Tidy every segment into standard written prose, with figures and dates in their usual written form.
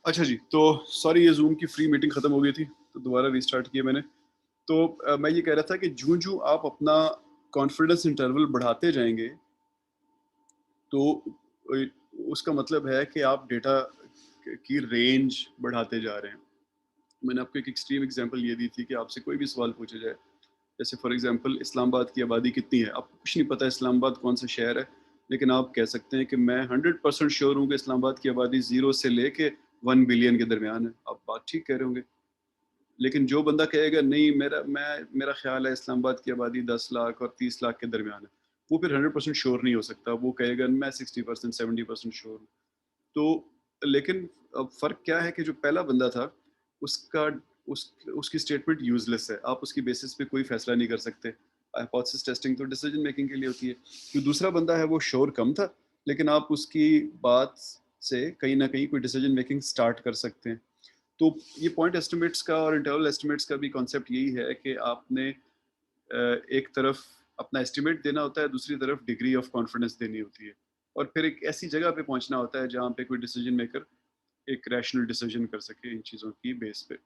अच्छा जी, तो सॉरी ये ज़ूम की फ्री मीटिंग ख़त्म हो गई थी, तो दोबारा रीस्टार्ट किया मैंने। तो मैं ये कह रहा था कि जूँ-जूँ आप अपना कॉन्फिडेंस इंटरवल बढ़ाते जाएँगे, तो अ, उसका मतलब है कि आप डेटा की रेंज बढ़ाते जा रहे हैं। मैंने आपको एक एक्सट्रीम एग्ज़ाम्पल ये दी थी कि आपसे कोई भी सवाल पूछा जाए, जैसे फॉर एग्ज़ाम्पल इस्लामाबाद की आबादी कितनी है? आपको कुछ नहीं पता इस्लामाबाद कौन-सा शहर है, लेकिन आप कह सकते हैं कि मैं 100% श्योर हूँ कि इस्लामाबाद की आबादी 0 से लेके 1 बिलियन के दरमियान है। आप बात ठीक कह रहे होंगे। लेकिन जो बंदा कहेगा नहीं मेरा ख़्याल है इस्लामाबाद की आबादी 10 लाख और 30 लाख के दरमियान है, वो फिर 100% श्योर नहीं हो सकता। वो कहेगा मैं 60% 70% श्योर हूँ। तो लेकिन अब फ़र्क क्या है कि जो पहला बंदा था, उसका उसकी स्टेटमेंट यूज़लेस है। आप उसकी बेसिस पे कोई फ़ैसला नहीं कर सकते। हाइपोथेसिस टेस्टिंग तो डिसीजन मेकिंग के लिए होती है। जो दूसरा बंदा है वो श्योर कम था, लेकिन आप उसकी बात से कहीं न कहीं कोई डिसीजन मेकिंग स्टार्ट कर सकते हैं। तो ये पॉइंट एस्टिमेट्स का और इंटरवल एस्टिमेट्स का भी कॉन्सेप्ट यही है कि आपने एक तरफ अपना एस्टिमेट देना होता है, दूसरी तरफ डिग्री ऑफ कॉन्फिडेंस देनी होती है। और फिर एक ऐसी जगह पे पहुँचना होता है जहाँ पे कोई डिसीजन मेकर एक रैशनल डिसीजन कर सके इन चीज़ों की बेस पे।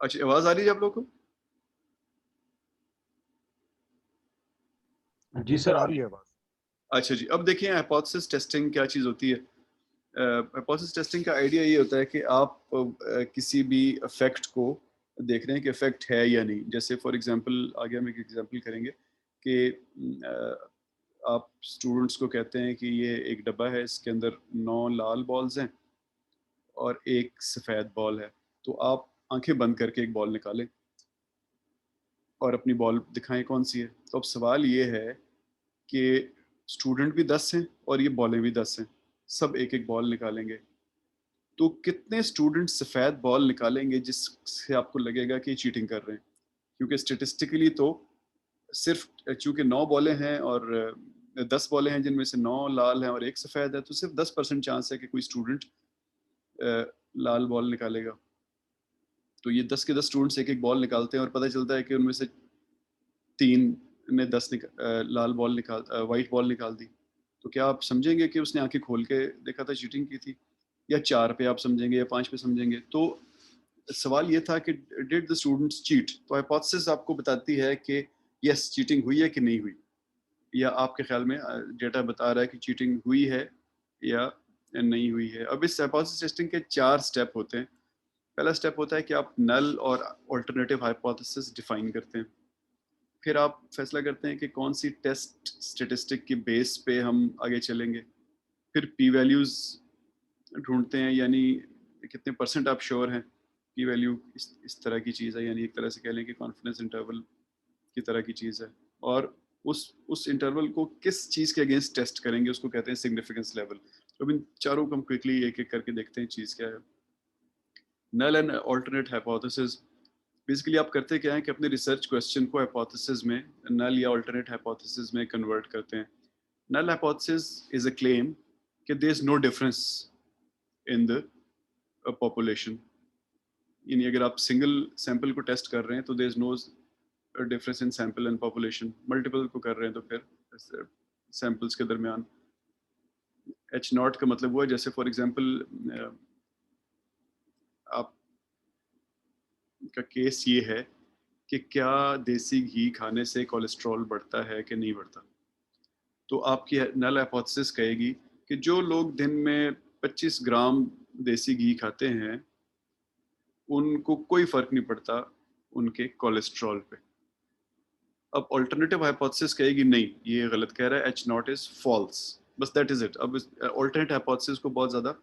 अच्छा, आवाज़ आ रही है आप लोगों को? जी सर, आ रही है आवाज़। अच्छा जी, अब देखिए हाइपोथेसिस टेस्टिंग क्या चीज़ होती है? हाइपोथेसिस टेस्टिंग का आइडिया ये होता है कि आप किसी भी इफ़ेक्ट को देख रहे हैं कि इफ़ेक्ट है या नहीं। जैसे फॉर एग्ज़ाम्पल आगे हम एक एग्ज़ाम्पल करेंगे कि आप स्टूडेंट्स को कहते हैं कि ये एक डब्बा है, इसके अंदर 9 लाल बॉल्स हैं और 1 सफ़ेद बॉल है। तो आप आँखें बंद करके एक बॉल निकालें और अपनी बॉल दिखाएँ कौन-सी है। तो अब सवाल ये है कि स्टूडेंट भी 10 हैं और ये बॉलें भी 10 हैं। सब एक-एक बॉल निकालेंगे। तो कितने स्टूडेंट सफ़ेद बॉल निकालेंगे जिससे आपको लगेगा कि चीटिंग कर रहे हैं? क्योंकि स्टैटिस्टिकली तो सिर्फ़ चूँकि 9 बॉलें हैं और 10 बॉलें हैं जिनमें से 9 लाल हैं और 1 सफ़ेद है, तो सिर्फ़ 10% चांस है कि कोई स्टूडेंट अ, लाल बॉल निकालेगा। तो ये 10 के 10 स्टूडेंट्स एक-एक बॉल निकालते हैं और पता चलता है कि उनमें से 3 ने लाल बॉल व्हाइट बॉल निकाल दी। तो क्या आप समझेंगे कि उसने आँखें खोल के देखा था, चीटिंग की थी? या 4 पे आप समझेंगे या 5 पे समझेंगे? तो सवाल ये था कि डिड द स्टूडेंट्स चीट? तो हाइपोथेसिस आपको बताती है कि येस चीटिंग हुई है कि नहीं हुई? या आपके ख़्याल में डेटा बता रहा है कि चीटिंग हुई है या नहीं हुई है? अब इस हाइपोथेसिस टेस्टिंग के 4 स्टेप होते हैं। पहला स्टेप होता है कि आप नल और अल्टरनेटिव हाइपोथेसिस डिफाइन करते हैं। फिर आप फैसला करते हैं कि कौन सी टेस्ट स्टैटिस्टिक के बेस पे हम आगे चलेंगे। फिर पी वैल्यूज़ ढूँढते हैं, यानी कितने परसेंट आप श्योर हैं पी वैल्यू इस तरह की चीज़ है, यानी एक तरह से कह लें कि कॉन्फिडेंस इंटरवल की तरह की चीज़ है। और उस इंटरवल को किस चीज़ के अगेंस्ट टेस्ट करेंगे उसको कहते हैं सिग्निफिकेंस लेवल। अब इन चारों को हम क्विकली एक-एक करके देखते हैं चीज़ क्या है। Null and alternate hypothesis, basically आप करते क्या हैं कि अपने रिसर्च क्वेश्चन को हाइपोथेसिस में, नल या अल्टरनेट हाइपोथेसिस में कन्वर्ट करते हैं। Null hypothesis is a claim कि there is no difference in the population, यानी अगर आप सिंगल सैंपल को टेस्ट कर रहे हैं तो there is no difference in sample and population. Multiple को कर रहे हैं तो फिर सैंपल्स के दरमियान एच नॉट का मतलब हुआ, जैसे फॉर एग्जांपल आप का केस ये है कि क्या देसी घी खाने से कोलेस्ट्रॉल बढ़ता है कि नहीं बढ़ता। तो आपकी नल हाइपोथेसिस कहेगी कि जो लोग दिन में 25 ग्राम देसी घी खाते हैं, उनको कोई फ़र्क नहीं पड़ता उनके कोलेस्ट्रॉल पे। अब अल्टरनेटिव हाइपोथेसिस कहेगी नहीं, ये गलत कह रहा है, एच नॉट इज़ फॉल्स। बस दैट इज़ इट। अब इस अल्टरनेट हाइपोथेसिस को बहुत ज़्यादा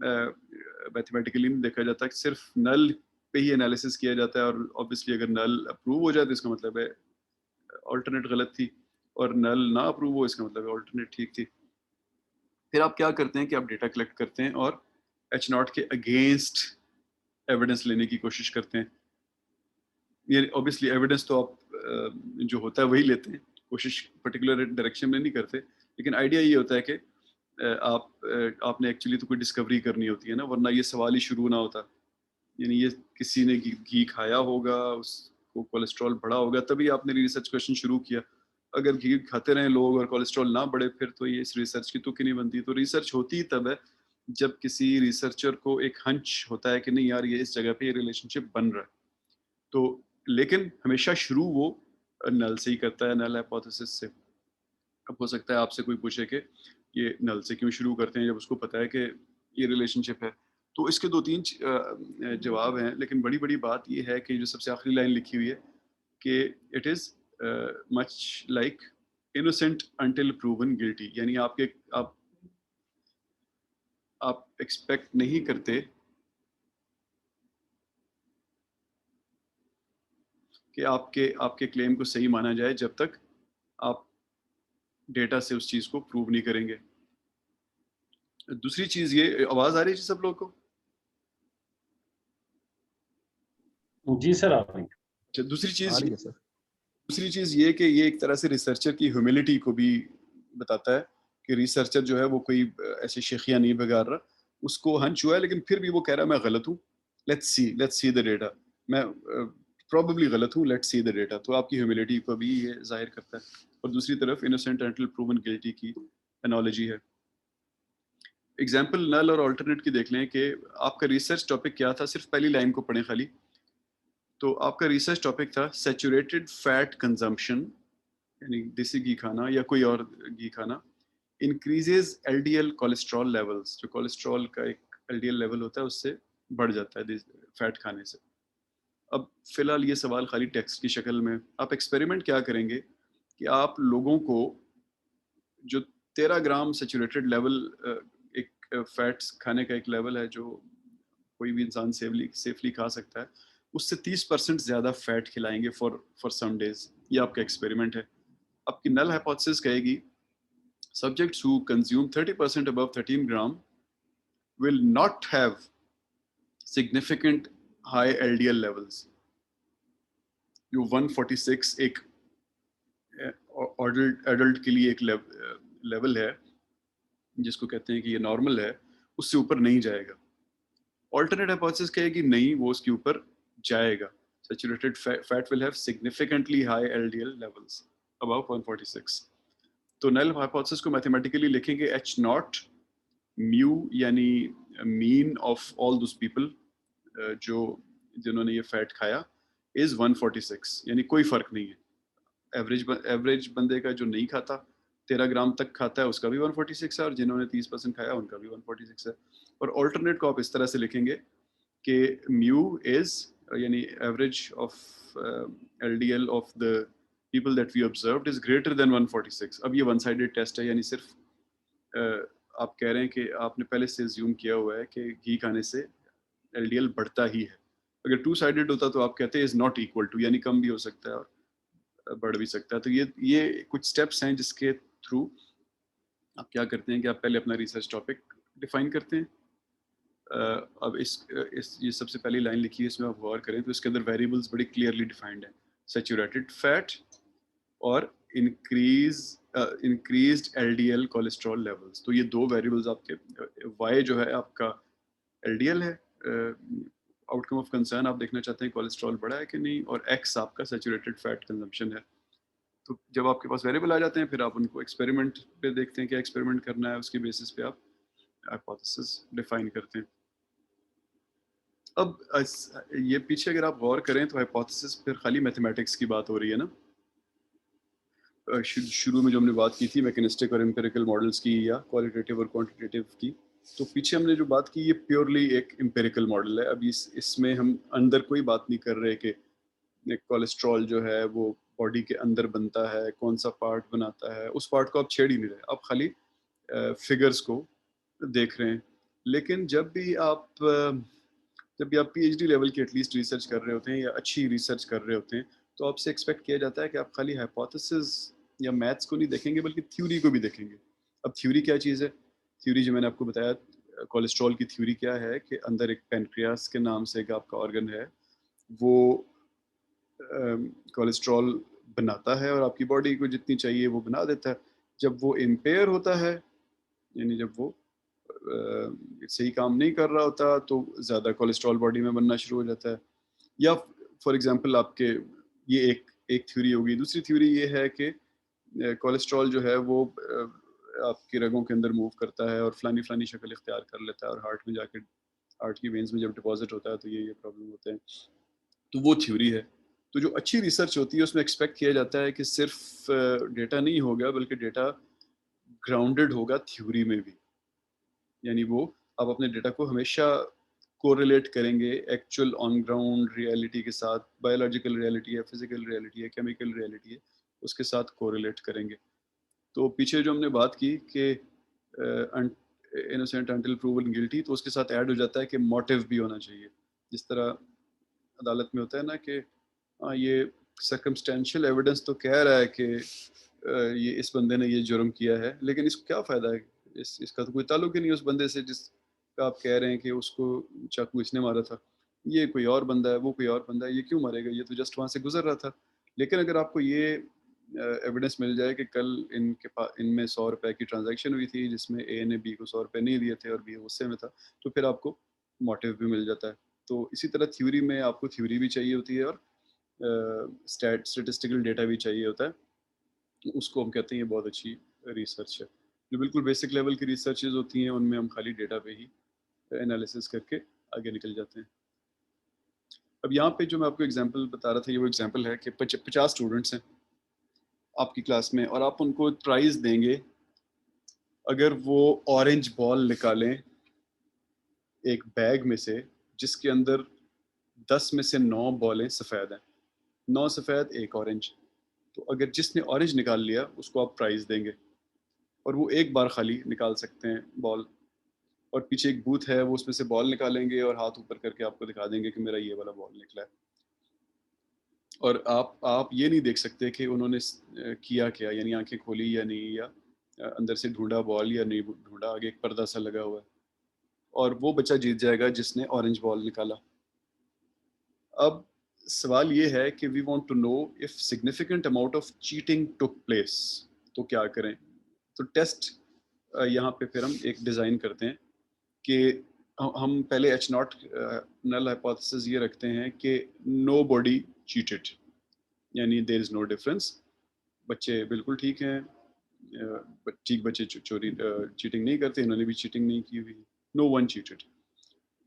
मैथमेटिकली नहीं देखा जाता, कि सिर्फ नल पे ही एनालिसिस किया जाता है, और ऑब्वियसली अगर नल अप्रूव हो जाए तो इसका मतलब है अल्टरनेट गलत थी, और नल ना अप्रूव हो इसका मतलब है अल्टरनेट ठीक थी। फिर आप क्या करते हैं कि आप डेटा कलेक्ट करते हैं और एच नॉट के अगेंस्ट एविडेंस लेने की कोशिश करते हैं। ये ऑब्वियसली एविडेंस तो आप जो होता है वही लेते हैं, कोशिश पर्टिकुलर डायरेक्शन में नहीं करते, लेकिन आइडिया ये होता है कि आपने एक्चुअली तो कोई डिस्कवरी करनी होती है ना, वरना ये सवाल ही शुरू ना होता। यानी ये किसी ने घी घी खाया होगा, उसको कोलेस्ट्रॉल बढ़ा होगा, तभी आपने रिसर्च क्वेश्चन शुरू किया। अगर घी खाते रहें लोग और कोलेस्ट्रॉल ना बढ़े, फिर तो ये इस रिसर्च की तुक ही नहीं बनती। तो रिसर्च होती ही तब है जब किसी रिसर्चर को एक हंच होता है कि नहीं यार ये इस जगह पे ये रिलेशनशिप बन रहा है, तो लेकिन हमेशा शुरू वो नल से ही करता है, नल हाइपोथेसिस से। अब हो सकता है आपसे कोई पूछे कि ये नल से क्यों शुरू करते हैं जब उसको पता है कि ये रिलेशनशिप है। तो इसके दो तीन जवाब हैं, लेकिन बड़ी बड़ी बात ये है कि जो सबसे आखिरी लाइन लिखी हुई है कि it is much like innocent until proven guilty, यानी आप एक्सपेक्ट नहीं करते कि आपके आपके क्लेम को सही माना जाए जब तक आप डेटा से उस चीज़ को प्रूव नहीं करेंगे। दूसरी चीज़ ये, आवाज़ आ रही है जी सब लोग को? जी सर, आ रही है। अच्छा, दूसरी आ चीज़ रही है सर। दूसरी चीज़ ये कि ये एक तरह से रिसर्चर की ह्यूमिलिटी को भी बताता है कि रिसर्चर जो है वो कोई ऐसे शेखियाँ नहीं बगा रहा, उसको हंच हुआ है लेकिन फिर भी वो कह रहा है मैं गलत हूँ, लेट्स सी द डेटा, मैं प्रोबेबली गलत हूँ, लेट्स सी द डेटा। तो आपकी ह्यूमिलिटी को भी ये जाहिर करता है। और दूसरी तरफ इनोसेंट अंटिल प्रूवन गिल्टी की एनालॉजी है। एग्जाम्पल नल और ऑल्टरनेट की देख लें कि आपका रिसर्च टॉपिक क्या था, सिर्फ पहली लाइन को पढ़ें खाली। तो आपका रिसर्च टॉपिक था सैचुरेटेड फैट कंजम्पशन, यानी देसी घी खाना या कोई और घी खाना, इंक्रीजेज एलडीएल कोलेस्ट्रॉल लेवल्स, जो कोलेस्ट्रॉल का एक एलडीएल लेवल होता है उससे बढ़ जाता है फैट खाने से। अब फिलहाल ये सवाल खाली टेक्स्ट की शक्ल में, आप एक्सपेरिमेंट क्या करेंगे कि आप लोगों को जो 13 ग्राम सेचुरेटेड लेवल, एक फैट्स खाने का एक लेवल है जो कोई भी इंसान सेफली खा सकता है, उससे 30% ज़्यादा फैट खिलाएंगे फॉर सम डेज। ये आपका एक्सपेरिमेंट है। आपकी नल हाइपोथेसिस कहेगी subjects who consume 30% above 13 gram will not have significant high LDL levels। जो 146 एक एडल्ट के लिए एक लेवल है जिसको कहते हैं कि ये नॉर्मल है, उससे ऊपर नहीं जाएगा। ऑल्टरनेट हाइपोथेसिस कहेगी नहीं, वो उसके ऊपर जाएगा। Saturated fat will have significantly high LDL levels above 146। तो नल हाइपोथेसिस को मैथमेटिकली लिखेंगे H नॉट म्यू, यानी mean of all those people जो जिन्होंने ये फैट खाया, इज 146, यानी कोई फर्क नहीं है। एवरेज बंदे का जो नहीं खाता, 13 ग्राम तक खाता है, उसका भी 146 है, और जिन्होंने 30% खाया उनका भी 146 है। और ऑल्टरनेट को आप इस तरह से लिखेंगे कि म्यू इज, यानी average of LDL of the people that we observed is greater than 146। अब ये वन साइडेड टेस्ट है, यानी सिर्फ आप कह रहे हैं कि आपने पहले से ज्यूम किया हुआ है कि घी खाने से एलडीएल बढ़ता ही है। अगर टू साइडेड होता तो आप कहते हैं इज नॉट इक्वल टू, यानी कम भी हो सकता है और बढ़ भी सकता है। तो ये कुछ स्टेप्स हैं जिसके थ्रू आप क्या करते हैं कि आप पहले अपना रिसर्च टॉपिक डिफाइन करते हैं। अब इस ये सबसे पहली लाइन लिखी है, इसमें आप गौर करें तो इसके अंदर वेरिएबल्स बड़ी क्लियरली डिफाइंड है, सैचुरेटेड फैट और इंक्रीज्ड एलडीएल कोलेस्ट्रॉल लेवल्स। तो ये दो वेरिएबल्स आपके, वाई जो है आपका एलडीएल है, आउटकम ऑफ कंसर्न आप देखना चाहते हैं कोलेस्ट्रॉल बढ़ा है कि नहीं, और एक्स आपका सैचुरेटेड फैट कंजम्पशन है। तो जब आपके पास वेरिएबल आ जाते हैं फिर आप उनको एक्सपेरिमेंट पे देखते हैं, क्या एक्सपेरिमेंट करना है, उसकी बेसिस पे आप हाइपोथेसिस डिफाइन करते हैं। अब ये पीछे अगर आप गौर करें तो हाइपोथेसिस फिर खाली मैथमेटिक्स की बात हो रही है ना। शुरू में जो हमने बात की थी मैकेनिस्टिक और एम्पिरिकल मॉडल्स की या क्वालिटेटिव और क्वांटिटेटिव की, तो पीछे हमने जो बात की ये प्योरली एक एम्पिरिकल मॉडल है। अभी इसमें हम अंदर कोई बात नहीं कर रहे कि कोलेस्ट्रॉल जो है वो बॉडी के अंदर बनता है, कौन सा पार्ट बनाता है, उस पार्ट को आप छेड़ ही नहीं रहे, आप खाली फिगर्स को देख रहे हैं। लेकिन जब भी आप पीएचडी लेवल की एटलीस्ट रिसर्च कर रहे होते हैं या अच्छी रिसर्च कर रहे होते हैं, तो आपसे एक्सपेक्ट किया जाता है कि आप खाली हाइपोथेसिस या मैथ्स को नहीं देखेंगे बल्कि थ्योरी को भी देखेंगे। अब थ्योरी क्या चीज़ है? थ्योरी जो मैंने आपको बताया, कोलेस्ट्रॉल की थ्योरी क्या है कि अंदर एक पेनक्रियास के नाम से एक आपका ऑर्गन है, वो कोलेस्ट्रॉल बनाता है और आपकी बॉडी को जितनी चाहिए वो बना देता है। जब वो इम्पेयर होता है, यानी जब वो सही काम नहीं कर रहा होता, तो ज़्यादा कोलेस्ट्रॉल बॉडी में बनना शुरू हो जाता है। या फॉर एग्जांपल आपके, ये एक थ्योरी होगी। दूसरी थ्योरी ये है कि कोलेस्ट्रॉल जो है वो आपकी रगों के अंदर मूव करता है और फलानी फलानी शक्ल इख्तियार कर लेता है और हार्ट में जाके हार्ट की वेन्स में जब डिपॉजिट होता है तो ये प्रॉब्लम होते हैं। तो वो थ्योरी है। तो जो अच्छी रिसर्च होती है उसमें एक्सपेक्ट किया जाता है कि सिर्फ डेटा नहीं होगा बल्कि डेटा ग्राउंडेड होगा थ्योरी में भी। यानी वो आप अपने डेटा को हमेशा कोरिलेट करेंगे एक्चुअल ऑन ग्राउंड रियलिटी के साथ, बायोलॉजिकल रियलिटी है, फिजिकल रियलिटी है, केमिकल रियलिटी है, उसके साथ कोरिलेट करेंगे। तो पीछे जो हमने बात की कि इनोसेंट अंटिल प्रूवन गिल्टी, तो उसके साथ ऐड हो जाता है कि मोटिव भी होना चाहिए। जिस तरह अदालत में होता है ना कि ये सर्कमस्टेंशियल एविडेंस तो कह रहा है कि ये इस बंदे ने ये जुर्म किया है, लेकिन इसको क्या फ़ायदा है? इसका तो कोई ताल्लुक ही नहीं उस बंदे से जिसका आप कह रहे हैं कि उसको चाकू इसने मारा था। ये कोई और बंदा है, वो कोई और बंदा है, ये क्यों मारेगा? ये तो जस्ट वहाँ से गुज़र रहा था। लेकिन अगर आपको ये एविडेंस मिल जाए कि कल इनमें ₹100 की ट्रांज़ैक्शन हुई थी जिसमें ए ने बी को ₹100 नहीं दिए थे और बी गुस्से में था, तो फिर आपको मोटिव भी मिल जाता है। तो इसी तरह थ्योरी में आपको थ्योरी भी चाहिए होती है और स्टैटिस्टिकल डेटा भी चाहिए होता है। उसको हम कहते हैं ये बहुत अच्छी रिसर्च है। जो बिल्कुल बेसिक लेवल की रिसर्चेज़ होती हैं उनमें हम खाली डेटा पे ही एनालिसिस करके आगे निकल जाते हैं। अब यहाँ पे जो मैं आपको एग्ज़ाम्पल बता रहा था, ये वो एग्ज़ाम्पल है कि 50 स्टूडेंट्स हैं आपकी क्लास में और आप उनको प्राइज़ देंगे अगर वो ऑरेंज बॉल निकालें एक बैग में से जिसके अंदर 10 में से 9 बॉलें सफ़ेद हैं। 9 सफ़ेद, 1 ऑरेंज। तो अगर जिसने ऑरेंज निकाल लिया उसको आप प्राइज़ देंगे और वो एक बार खाली निकाल सकते हैं बॉल। और पीछे एक बूथ है, वो उसमें से बॉल निकालेंगे और हाथ ऊपर करके आपको दिखा देंगे कि मेरा ये वाला बॉल निकला है। और आप ये नहीं देख सकते कि उन्होंने किया क्या, यानी आंखें खोली या नहीं, या अंदर से ढूंढा बॉल या नहीं ढूंढा, आगे एक पर्दा सा लगा हुआ है। और वो बच्चा जीत जाएगा जिसने ऑरेंज बॉल निकाला। अब सवाल ये है कि we want to know if significant amount of cheating took place, तो क्या करें? तो टेस्ट यहाँ पे फिर हम एक डिज़ाइन करते हैं कि हम पहले एच नॉट नल हाइपोथेसिस ये रखते हैं कि नो बॉडी चीटेड, यानी देर इज नो डिफरेंस, बच्चे बिल्कुल ठीक हैं, ठीक बच्चे चोरी चीटिंग नहीं करते, इन्होंने भी चीटिंग नहीं की हुई, no one cheated.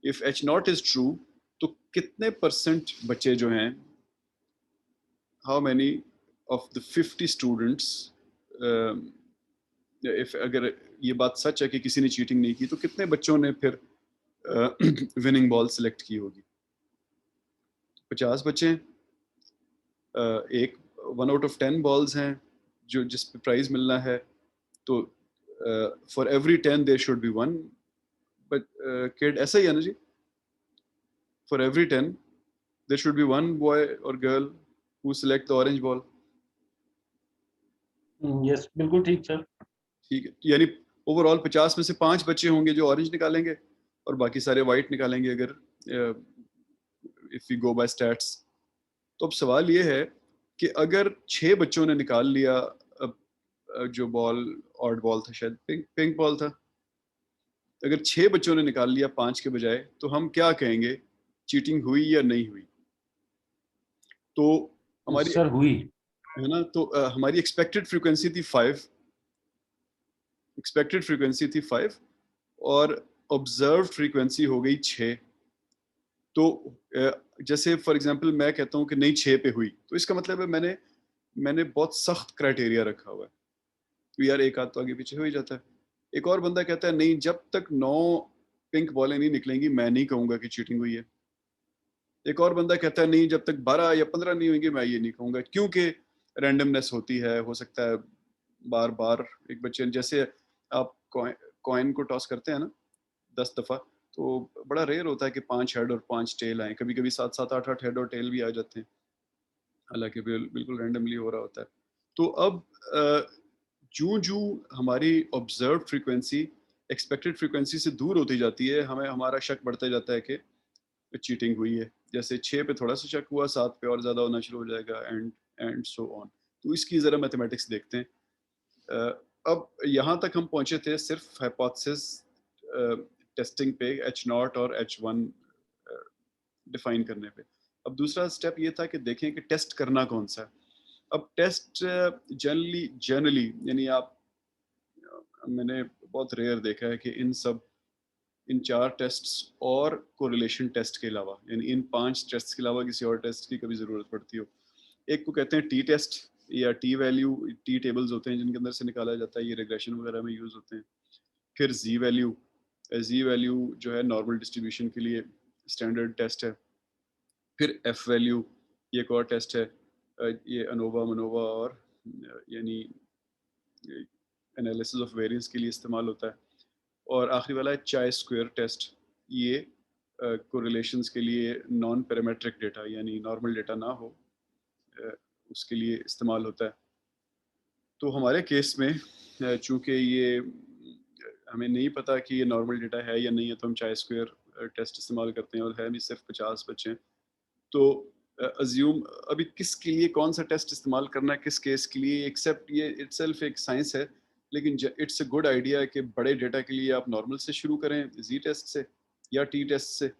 If H naught is true, तो कितने परसेंट बच्चे जो हैं, how many of the 50 students, if अगर ये बात सच है कि किसी ने चीटिंग नहीं की, तो कितने बच्चों ने फिर विनिंग बॉल सिलेक्ट की होगी? 50 बच्चे हैं, एक 1 आउट ऑफ 10 बॉल्स हैं जो जिस पे प्राइज मिलना है, तो for every 10 there should be one but kid, ऐसा ही है ना जी? For every 10 there should be one boy और girl who select the orange ball. Yes, बिल्कुल ठीक सर। ठीक है, यानी ओवरऑल 50 में से 5 बच्चे होंगे जो ऑरेंज निकालेंगे और बाकी सारे वाइट निकालेंगे, अगर if we go by stats. तो अब सवाल ये है कि अगर 6 बच्चों ने निकाल लिया, जो बॉल ऑड बॉल था, शायद पिंक पिंक बॉल था, अगर 6 बच्चों ने निकाल लिया 5 के बजाय, तो हम क्या कहेंगे, चीटिंग हुई या नहीं हुई? तो हमारी, सर हुई। है ना, तो हमारी एक्सपेक्टेड फ्रीक्वेंसी थी 5, एक्सपेक्टेड फ्रीक्वेंसी थी 5 और ऑब्जर्व फ्रीक्वेंसी हो गई 6। तो जैसे फॉर एग्जांपल मैं कहता हूँ कि नहीं 6 पे हुई, तो इसका मतलब है मैंने मैंने बहुत सख्त क्राइटेरिया रखा हुआ है। तो यार एक आध तो आगे पीछे हो ही जाता है। एक और बंदा कहता है नहीं, जब तक 9 पिंक बॉलें नहीं निकलेंगी मैं नहीं कहूंगा कि चीटिंग हुई है। एक और बंदा कहता है नहीं, जब तक 12 या 15 नहीं होंगे मैं ये नहीं कहूंगा, क्योंकि रैंडमनेस होती है, हो सकता है बार बार एक बच्चे, जैसे आप कॉइन को टॉस करते हैं ना 10 दफा, तो बड़ा रेयर होता है कि 5 हेड और 5 टेल आए, कभी कभी 7 7 8 8 हेड और टेल भी आ जाते हैं, हालांकि बिल्कुल रैंडमली हो रहा होता है। तो अब जूं जूं हमारी ऑब्जर्व फ्रीक्वेंसी एक्सपेक्टेड फ्रीक्वेंसी से दूर होती जाती है, हमें हमारा शक बढ़ता जाता है कि चीटिंग हुई है। जैसे 6 पे थोड़ा सा शक हुआ, 7 पे और ज़्यादा होना शुरू हो जाएगा, एंड सो ऑन। तो इसकी ज़रा मैथमेटिक्स देखते हैं। अब यहाँ तक हम पहुँचे थे सिर्फ हाइपोथेसिस टेस्टिंग पे, एच नॉट और एच वन डिफाइन करने पे। अब दूसरा स्टेप ये था कि देखें कि टेस्ट करना कौन सा है। अब टेस्ट जनरली यानी आप मैंने बहुत रेयर देखा है कि इन 4 टेस्ट्स और कोरिलेशन टेस्ट के अलावा, यानी इन 5 टेस्ट के अलावा किसी और टेस्ट की कभी ज़रूरत पड़ती हो। एक को कहते हैं टी टेस्ट या टी वैल्यू, टी टेबल्स होते हैं जिनके अंदर से निकाला जाता है, ये रिग्रेशन वगैरह में यूज़ होते हैं। फिर जी वैल्यू जो है नॉर्मल डिस्ट्रीब्यूशन के लिए स्टैंडर्ड टेस्ट है। फिर एफ वैल्यू, ये एक और टेस्ट है, ये अनोवा मनोवा और यानी एनालिसिस ऑफ वेरिएंस के लिए इस्तेमाल होता है। और आखिरी वाला है चाय स्क्वायर टेस्ट, ये कोरिलेशंस के लिए नॉन पैरामेट्रिक डेटा यानी नॉर्मल डेटा ना हो अ, उसके लिए इस्तेमाल होता है। तो हमारे केस में चूंकि ये हमें नहीं पता कि ये नॉर्मल डेटा है या नहीं है, तो हम चाय स्क्वायर टेस्ट इस्तेमाल करते हैं, और है भी सिर्फ 50 बच्चे हैं। तो अज्यूम अभी किसके लिए कौन सा टेस्ट इस्तेमाल करना है, किस केस के लिए, एक्सेप्ट ये इटसेल्फ एक साइंस है, लेकिन इट्स अ गुड आइडिया कि बड़े डेटा के लिए आप नॉर्मल से शुरू करें, जी टेस्ट से या टी टेस्ट से।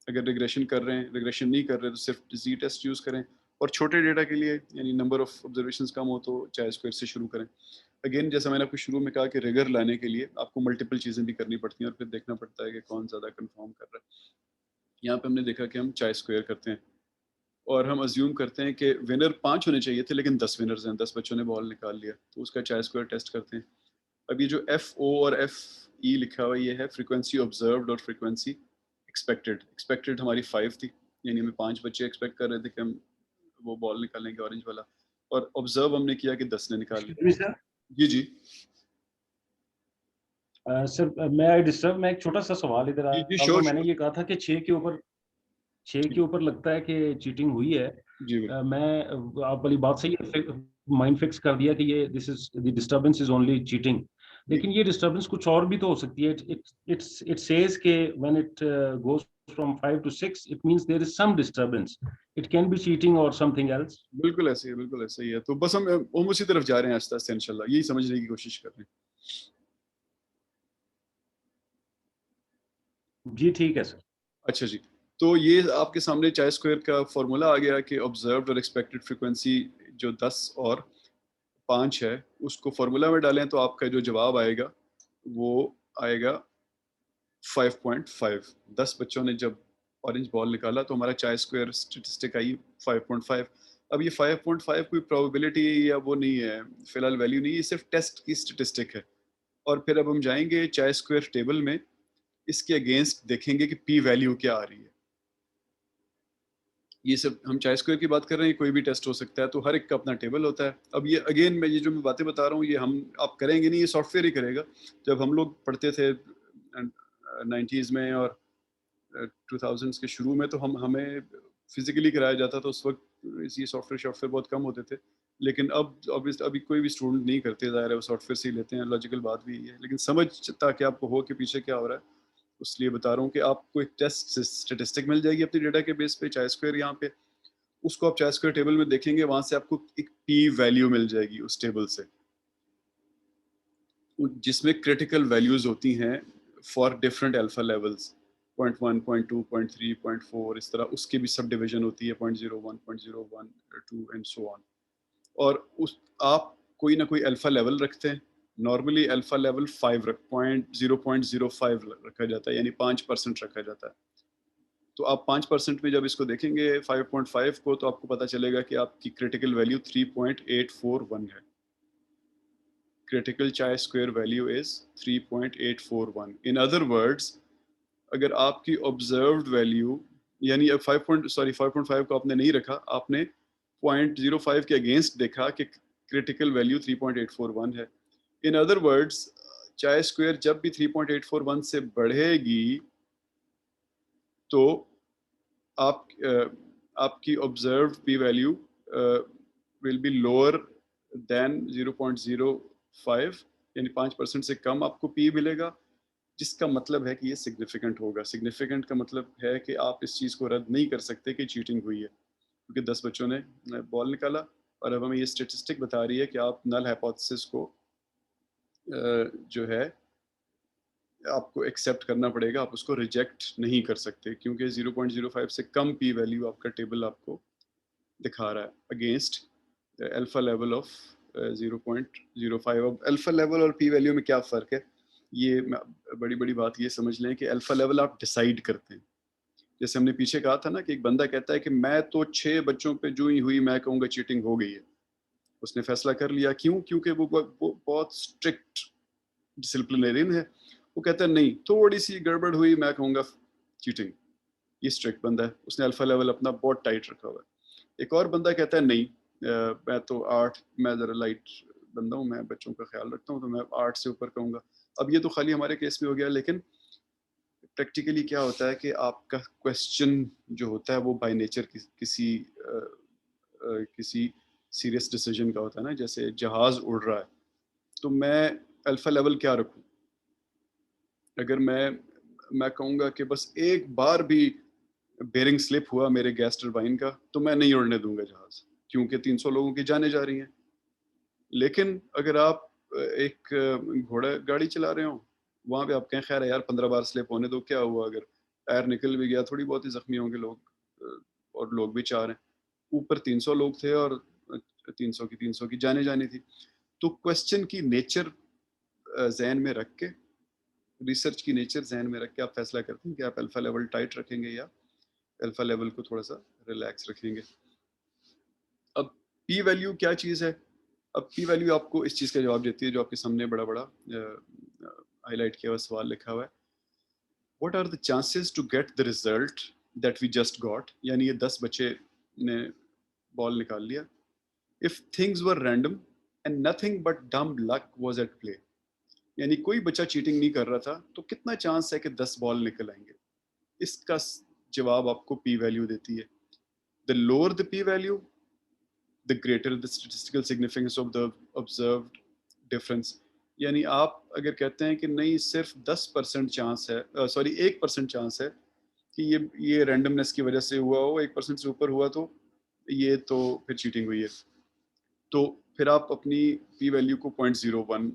अगर रिग्रेशन कर रहे हैं, रिग्रेशन नहीं कर रहे तो सिर्फ जी टेस्ट यूज़ करें, और छोटे डेटा के लिए यानी नंबर ऑफ ऑब्जर्वेशंस कम हो तो चाय स्क्वायर से शुरू करें। अगेन जैसा मैंने आपको शुरू में कहा कि रिगर लाने के लिए आपको मल्टीपल चीज़ें भी करनी पड़ती हैं और फिर देखना पड़ता है कि कौन ज़्यादा कंफर्म कर रहा है। यहाँ पे हमने देखा कि हम चाय स्क्वायर करते हैं और हम अज्यूम करते हैं कि विनर 5 होने चाहिए थे, लेकिन 10 विनर्स हैं, 10 बच्चों ने बॉल निकाल लिया, तो उसका चाय स्क्वायर टेस्ट करते हैं। अब ये जो एफ ओ और एफ ई लिखा हुआ ये है फ्रीक्वेंसी ऑब्जर्व्ड और फ्रीक्वेंसी एक्सपेक्टेड। एक्सपेक्टेड हमारी 5 थी, यानी हमें 5 बच्चे एक्सपेक्ट कर रहे थे कि हम वो बॉल निकालेंगे ऑरेंज वाला, और ऑब्जर्व हमने किया कि 10 ने निकाल एक्सक्यूज लिया। मी सर, जी जी सर मैं आई डिस्टर्ब, मैं एक छोटा सा सवाल इधर जी जी, आ तो श्योर मैंने श्योर। ये कहा था कि 6 के ऊपर लगता है कि चीटिंग हुई है। जी बिल्कुल। आप वाली बात सही है, माइंड फिक्स कर दिया कि ये this is the disturbance is only cheating, जी लेकिन ये डिस्टर्बेंस कुछ और भी तो हो सकती है। इट सेज के when it goes from 5 to 6 it means there is some disturbance, it can be cheating और समथिंग एल्स। बिल्कुल ऐसे ही है, बिल्कुल ऐसे ही है। तो बस हम उसी तरफ जा रहे हैं आस्ते आस्ते, इंशाल्लाह यही समझने की कोशिश कर रहे हैं। जी ठीक है सर। अच्छा जी, तो ये आपके सामने चाय स्क्वायर का फॉर्मूला आ गया कि ऑब्जर्व्ड और एक्सपेक्टेड फ्रीक्वेंसी जो 10 और 5 है, उसको फॉर्मूला में डालें तो आपका जो जवाब आएगा वो आएगा 5.5। 10 बच्चों ने जब ऑरेंज बॉल निकाला तो हमारा चाय स्क्वायर स्टेटिस्टिक आई 5.5। अब ये 5.5 कोई प्रोबेबिलिटी या वो नहीं है, फिलहाल वैल्यू नहीं है, ये सिर्फ टेस्ट की स्टेटिस्टिक है। और फिर अब हम जाएंगे चाय स्क्वायर टेबल में, इसके अगेंस्ट देखेंगे कि पी वैल्यू क्या आ रही है। ये सब हम चाय स्क्वायर की बात कर रहे हैं, कोई भी टेस्ट हो सकता है, तो हर एक का अपना टेबल होता है। अब ये अगेन मैं ये जो मैं बातें बता रहा हूँ ये हम आप करेंगे नहीं, ये सॉफ्टवेयर ही करेगा। जब हम लोग पढ़ते थे 90s में और 2000s के शुरू में, तो हमें फिजिकली कराया जाता था, उस वक्त ये सॉफ्टवेयर बहुत कम होते थे। लेकिन अब अभी कोई भी स्टूडेंट नहीं करते, ज़ाहिर है वो सॉफ्टवेयर से ही लेते हैं, लॉजिकल बात भी ये है, लेकिन समझ ताकि आपको हो कि पीछे क्या हो रहा है, इसलिए बता रहा हूँ कि आपको एक टेस्ट स्टेटिस्टिक मिल जाएगी अपनी डेटा के बेस पे, चाय स्क्वायर यहाँ पे, उसको आप चाय स्क्वायर टेबल में देखेंगे, वहां से आपको एक पी वैल्यू मिल जाएगी उस टेबल से, जिसमें क्रिटिकल वैल्यूज होती हैं फॉर डिफरेंट अल्फा लेवल्स, 0.1 0.2 0.3 0.4, इस तरह उसकी भी सब डिवीजन होती है, 0.01 0.01 2 एंड सो ऑन। और उस आप कोई ना कोई अल्फा लेवल रखते हैं। नॉर्मली अल्फा लेवल 5 0.05 रखा जाता है, यानी 5% रखा जाता है। तो आप 5% में जब इसको देखेंगे 5.5 को, तो आपको पता चलेगा कि आपकी क्रिटिकल वैल्यू 3.841 है। क्रिटिकल चाय square value is 3.841। In other words, अगर आपकी ऑब्जर्व्ड वैल्यू, यानी अब 5.5 को आपने नहीं रखा, आपने 0.05 के अगेंस्ट देखा कि क्रिटिकल वैल्यू 3.841 है। इन अदर वर्ड्स, चाय स्क्वायर जब भी 3.841 से बढ़ेगी तो आप आपकी observed P value will be lower than 0.05, यानी 5% से कम आपको पी मिलेगा, जिसका मतलब है कि ये सिग्निफिकेंट होगा। सिग्निफिकेंट का मतलब है कि आप इस चीज़ को रद्द नहीं कर सकते कि चीटिंग हुई है, क्योंकि 10 बच्चों ने बॉल निकाला, और अब हमें ये स्टेटिस्टिक बता रही है कि आप नल हाइपोथेसिस को जो है आपको एक्सेप्ट करना पड़ेगा, आप उसको रिजेक्ट नहीं कर सकते, क्योंकि 0.05 से कम पी वैल्यू आपका टेबल आपको दिखा रहा है अगेंस्ट अल्फा लेवल ऑफ 0.05। अब अल्फा लेवल और पी वैल्यू में क्या फ़र्क है, ये बड़ी बड़ी बात ये समझ लें कि अल्फा लेवल आप डिसाइड करते हैं। जैसे हमने पीछे कहा था ना कि एक बंदा कहता है कि मैं तो 6 बच्चों पे जो ही हुई मैं कहूँगा चीटिंग हो गई है। उसने फैसला कर लिया, क्यों? क्योंकि वो बहुत स्ट्रिक्ट डिसिप्लिनरियन है। वो कहता है नहीं, थोड़ी-सी गड़बड़ हुई मैं कहूँगा चीटिंग। ये स्ट्रिक्ट बंदा है, उसने अल्फा लेवल अपना बहुत टाइट रखा हुआ है। एक और बंदा कहता है नहीं, मैं तो आर्ट, मैं ज़रा लाइट बंदा हूँ, मैं बच्चों का ख्याल रखता हूँ, तो मैं आर्ट से ऊपर कहूँगा। अब ये तो खाली हमारे केस में हो गया, लेकिन प्रैक्टिकली क्या होता है कि आपका क्वेश्चन जो होता है वो बाय नेचर किसी सीरियस डिसीजन का होता है ना। जैसे जहाज उड़ रहा है, तो मैं अल्फा लेवल क्या रखूं? अगर मैं कहूंगा कि बस एक बार भी बेरिंग स्लिप हुआ मेरे गैस टरबाइन का, तो मैं नहीं उड़ने दूंगा जहाज, क्योंकि 300 लोगों की जाने जा रही हैं। लेकिन अगर आप एक घोड़ा गाड़ी चला रहे हो, वहां पे आप कहें खैर है यार 15 बार स्लिप होने दो, क्या हुआ, अगर टायर निकल भी गया थोड़ी बहुत ही जख्मी होंगे लोग, और लोग भी चाह रहे हैं। ऊपर 300 लोग थे और 300 की जाने जानी थी। तो क्वेश्चन की नेचर जहन में रख के, रिसर्च की नेचर जहन में रख के आप फैसला करते हैं कि आप अल्फा लेवल टाइट रखेंगे या अल्फा लेवल को थोड़ा सा रिलैक्स रखेंगे। अब पी वैल्यू क्या चीज़ है? अब पी वैल्यू आपको इस चीज़ का जवाब देती है जो आपके सामने बड़ा बड़ा हाईलाइट किया हुआ सवाल लिखा हुआ है। What are the chances to get the result that we just got? यानी ये 10 बच्चे ने बॉल निकाल लिया। If things were random and nothing but dumb luck was at play, यानी कोई बच्चा चीटिंग नहीं कर रहा था, तो कितना चांस है कि 10 बॉल निकल आएंगे? इसका जवाब आपको पी वैल्यू देती है। The lower the P value, the greater the statistical significance of the observed difference. यानी आप अगर कहते हैं कि नहीं सिर्फ 10% चांस है, सॉरी 1% चांस है कि ये रैंडमनेस की वजह से हुआ हो, 1% से ऊपर हुआ तो ये तो फिर चीटिंग हुई है। तो फिर आप अपनी पी वैल्यू को 0.01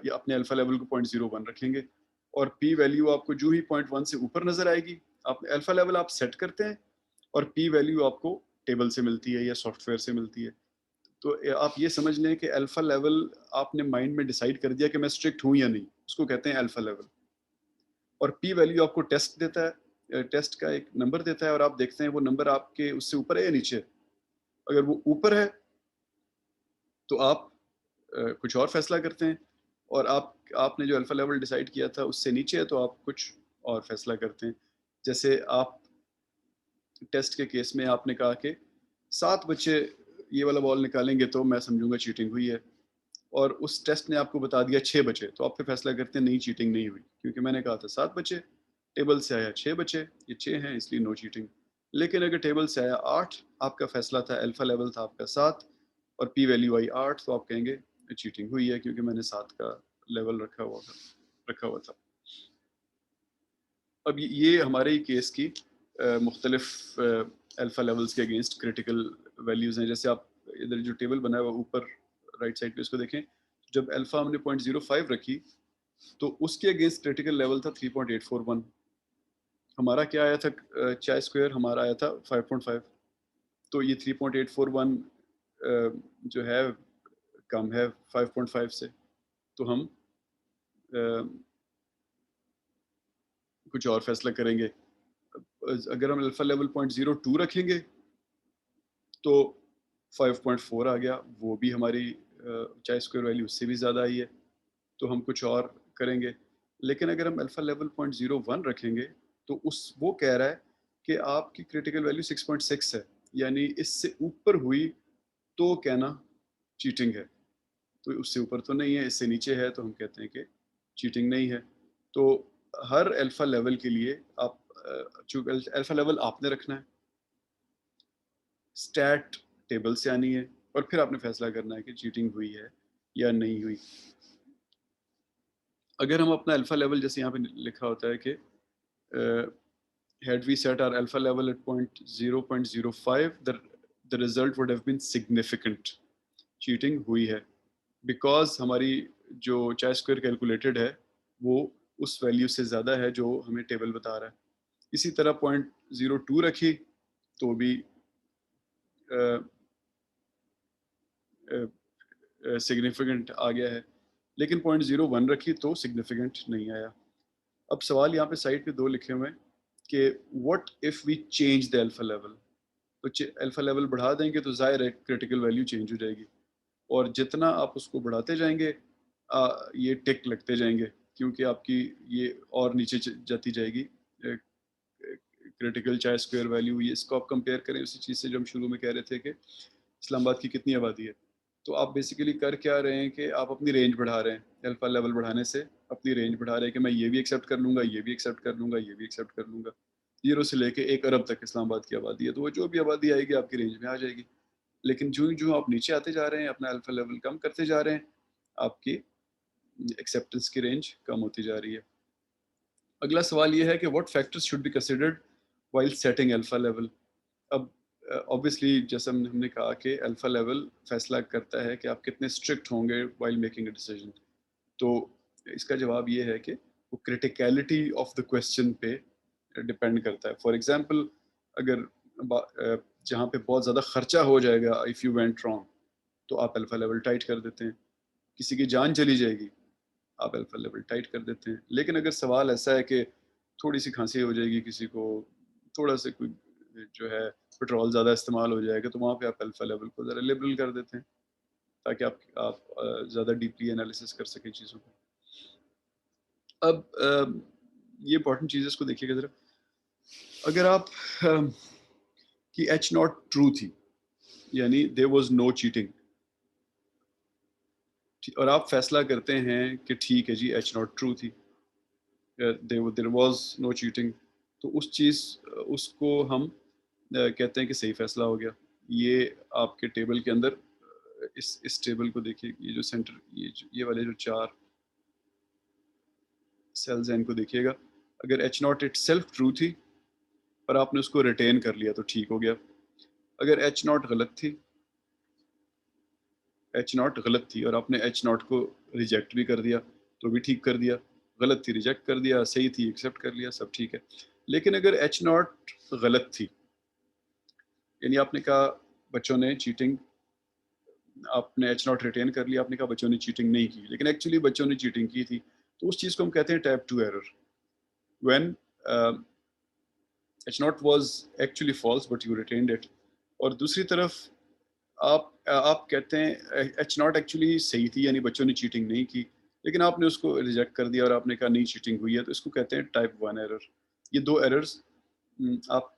या अपने अल्फा लेवल को 0.01 रखेंगे, और पी वैल्यू आपको जो ही 0.1 से ऊपर नजर आएगी, आप अल्फा लेवल आप सेट करते हैं, और पी वैल्यू आपको टेबल से मिलती है या सॉफ्टवेयर से मिलती है। तो आप ये समझ लें कि अल्फा लेवल आपने माइंड में डिसाइड कर दिया कि मैं स्ट्रिक्ट हूं या नहीं, उसको कहते हैं अल्फा लेवल। और पी वैल्यू आपको टेस्ट देता है, टेस्ट का एक नंबर देता है, और आप देखते हैं वो नंबर आपके उससे ऊपर है या नीचे। अगर वो ऊपर है तो आप कुछ और फैसला करते हैं, और आपने जो अल्फा लेवल डिसाइड किया था उससे नीचे है तो आप कुछ और फैसला करते हैं। जैसे आप टेस्ट के केस में आपने कहा कि 7 बच्चे ये वाला बॉल निकालेंगे तो मैं समझूंगा चीटिंग हुई है, और उस टेस्ट ने आपको बता दिया 6 बचे, तो आप फिर फैसला करते हैं नहीं चीटिंग नहीं हुई, क्योंकि मैंने कहा था 7 बचे, टेबल से आया 6 बचे, ये 6 हैं इसलिए नो चीटिंग। लेकिन अगर टेबल से आया 8, आपका फैसला था, अल्फा लेवल था आपका 7, और पी वैल्यू आई 8, तो आप कहेंगे चीटिंग हुई है क्योंकि मैंने 7 का लेवल रखा हुआ था। अब ये हमारे ही केस की मुख्तलिफ अल्फा लेवल्स के अगेंस्ट क्रिटिकल वैल्यूज़ हैं। जैसे आप इधर जो टेबल बना हुआ ऊपर राइट साइड पे इसको देखें, जब अल्फा हमने 0.05 रखी तो उसके अगेंस्ट क्रिटिकल लेवल था 3.841। हमारा क्या आया था, चाय स्क्वायर हमारा आया था 5.5। तो ये 3.841 जो है कम है 5.5 से, तो हम अ, कुछ और फैसला करेंगे। अगर हम अल्फा लेवल 0.02 रखेंगे तो 5.4 आ गया, वो भी हमारी चाय स्क्वायर वैल्यू उससे भी ज़्यादा आई है, तो हम कुछ और करेंगे। लेकिन अगर हम अल्फा लेवल 0.01 रखेंगे तो वो कह रहा है कि आपकी क्रिटिकल वैल्यू 6.6 है, यानी इससे ऊपर हुई तो कहना चीटिंग है, तो उससे ऊपर तो नहीं है, इससे नीचे है तो हम कहते हैं कि चीटिंग नहीं है। तो हर अल्फा लेवल के लिए आप चूंकि अल्फा लेवल आपने रखना है, स्टैट टेबल से आनी है, और फिर आपने फैसला करना है कि चीटिंग हुई है या नहीं हुई। अगर हम अपना अल्फा लेवल, जैसे यहाँ पे लिखा होता है कि had we set our alpha level at 0.05, the result would have been significant, cheating हुई है, because हमारी जो चाय स्क्वायर कैलकुलेटेड है वो उस वैल्यू से ज़्यादा है जो हमें टेबल बता रहा है। इसी तरह 0.02 रखी तो भी सिग्निफिकेंट आ गया है, लेकिन 0.01 रखी तो सिग्निफिकेंट नहीं आया। अब सवाल यहाँ पे साइड पे 2 लिखे हुए हैं कि what if we change the alpha level. तो अल्फा लेवल बढ़ा देंगे तो ज़ाहिर है क्रिटिकल वैल्यू चेंज हो जाएगी, और जितना आप उसको बढ़ाते जाएंगे ये टिक लगते जाएंगे, क्योंकि आपकी ये और नीचे जाती जाएगी क्रिटिकल चाहे स्क्वायर वैल्यू। ये इसको आप कंपेयर करें उसी चीज़ से जो हम शुरू में कह रहे थे कि इस्लामाबाद की कितनी आबादी है। तो आप बेसिकली कर क्या रहे हैं कि आप अपनी रेंज बढ़ा रहे हैं, अल्फा लेवल बढ़ाने से अपनी रेंज बढ़ा रहे हैं कि मैं ये भी एक्सेप्ट कर लूँगा, ये भी एक्सेप्ट कर लूँगा, ये भी एक्सेप्ट कर लूँगा। 0 से लेके 1 अरब तक इस्लामाबाद की आबादी है, तो वो जो भी आबादी आएगी आपकी रेंज में आ जाएगी। लेकिन जो आप नीचे आते जा रहे हैं, अपना अल्फा लेवल कम करते जा रहे हैं, आपकी एक्सेप्टेंस की रेंज कम होती जा रही है। अगला सवाल ये है कि what factors should be considered while setting alpha level. अब ऑब्वियसली जैसे हमने कहा कि अल्फा लेवल फैसला करता है कि आप कितने स्ट्रिक्ट होंगे व्हाइल मेकिंग अ डिसीजन। तो इसका जवाब ये है कि वो क्रिटिकलिटी ऑफ द क्वेश्चन पे डिपेंड करता है। फॉर एग्जांपल अगर जहाँ पे बहुत ज़्यादा खर्चा हो जाएगा इफ़ यू वेंट रॉन्ग, तो आप अल्फा लेवल टाइट कर देते हैं। किसी की जान चली जाएगी, आप अल्फा लेवल टाइट कर देते हैं। लेकिन अगर सवाल ऐसा है कि थोड़ी सी खांसी हो जाएगी किसी को, थोड़ा सा कोई जो है पेट्रोल ज़्यादा इस्तेमाल हो जाएगा, तो वहाँ पे आप अल्फा लेवल को ज़रा लिबरल कर देते हैं, ताकि आप ज़्यादा डीपली एनालिसिस कर सकें चीज़ों को। अब ये इंपॉर्टेंट चीज़ है, इसको देखिएगा ज़रा। अगर आप कि एच नॉट ट्रू थी, यानी देयर वाज नो चीटिंग, और आप फैसला करते हैं कि ठीक है जी एच नॉट ट्रू थी, देयर वाज नो चीटिंग, तो उस चीज़ उसको हम कहते हैं कि सही फैसला हो गया। ये आपके टेबल के अंदर इस टेबल को देखिए, ये जो सेंटर ये वाले जो 4 सेल्स हैं इनको देखिएगा। अगर H not it self true थी और आपने उसको रिटेन कर लिया तो ठीक हो गया। अगर एच नॉट गलत थी, एच नॉट गलत थी और आपने एच नॉट को रिजेक्ट भी कर दिया तो भी ठीक कर दिया। गलत थी रिजेक्ट कर दिया, सही थी एक्सेप्ट कर लिया, सब ठीक है। लेकिन अगर एच नॉट गलत थी, यानी आपने कहा बच्चों ने चीटिंग, आपने एच नॉट रिटेन कर लिया, आपने कहा बच्चों ने चीटिंग नहीं की, लेकिन एक्चुअली बच्चों ने चीटिंग की थी, तो उस चीज़ को हम कहते हैं टाइप 2 एरर। When H naught was actually false but you retained it. और दूसरी तरफ आप कहते हैं एच नॉट एक्चुअली सही थी, यानी बच्चों ने चीटिंग नहीं की, लेकिन आपने उसको रिजेक्ट कर दिया और आपने कहा नहीं चीटिंग हुई है, तो इसको कहते हैं टाइप 1 एरर। ये 2 एरर्स आप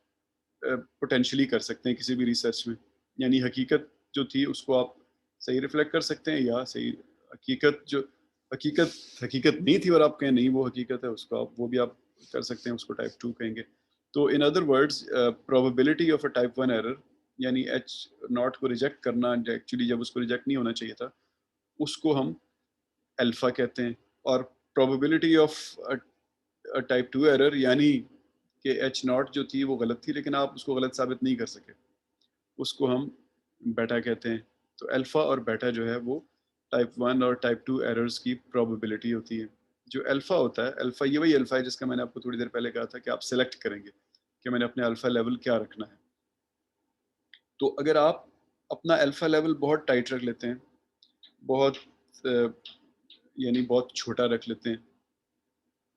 पोटेंशियली कर सकते हैं किसी भी रिसर्च में, यानी हकीकत जो थी उसको आप सही रिफ्लेक्ट कर सकते हैं, या सही हकीकत जो हकीकत हकीकत नहीं थी और आप कहें नहीं वो हकीकत है, उसको आप वो भी आप कर सकते हैं, उसको टाइप 2 कहेंगे। तो in other words probability of a type 1 error, यानी एच नॉट को रिजेक्ट करना एक्चुअली जब उसको रिजेक्ट नहीं होना चाहिए था, उसको हम अल्फा कहते हैं। और प्रोबेबिलिटी ऑफ टाइप 2 एरर, यानी कि एच नॉट जो थी वो गलत थी लेकिन आप उसको गलत साबित नहीं कर सके, उसको हम बेटा कहते हैं। तो अल्फा और बेटा जो है वो टाइप 1 और टाइप 2 एरर्स की प्रोबेबिलिटी होती है। जो अल्फा होता है, अल्फा ये वही अल्फा है जिसका मैंने आपको थोड़ी देर पहले कहा था कि आप सेलेक्ट करेंगे कि मैंने अपने अल्फा लेवल क्या रखना है। तो अगर आप अपना अल्फा लेवल बहुत टाइट रख लेते हैं, बहुत यानी बहुत छोटा रख लेते हैं,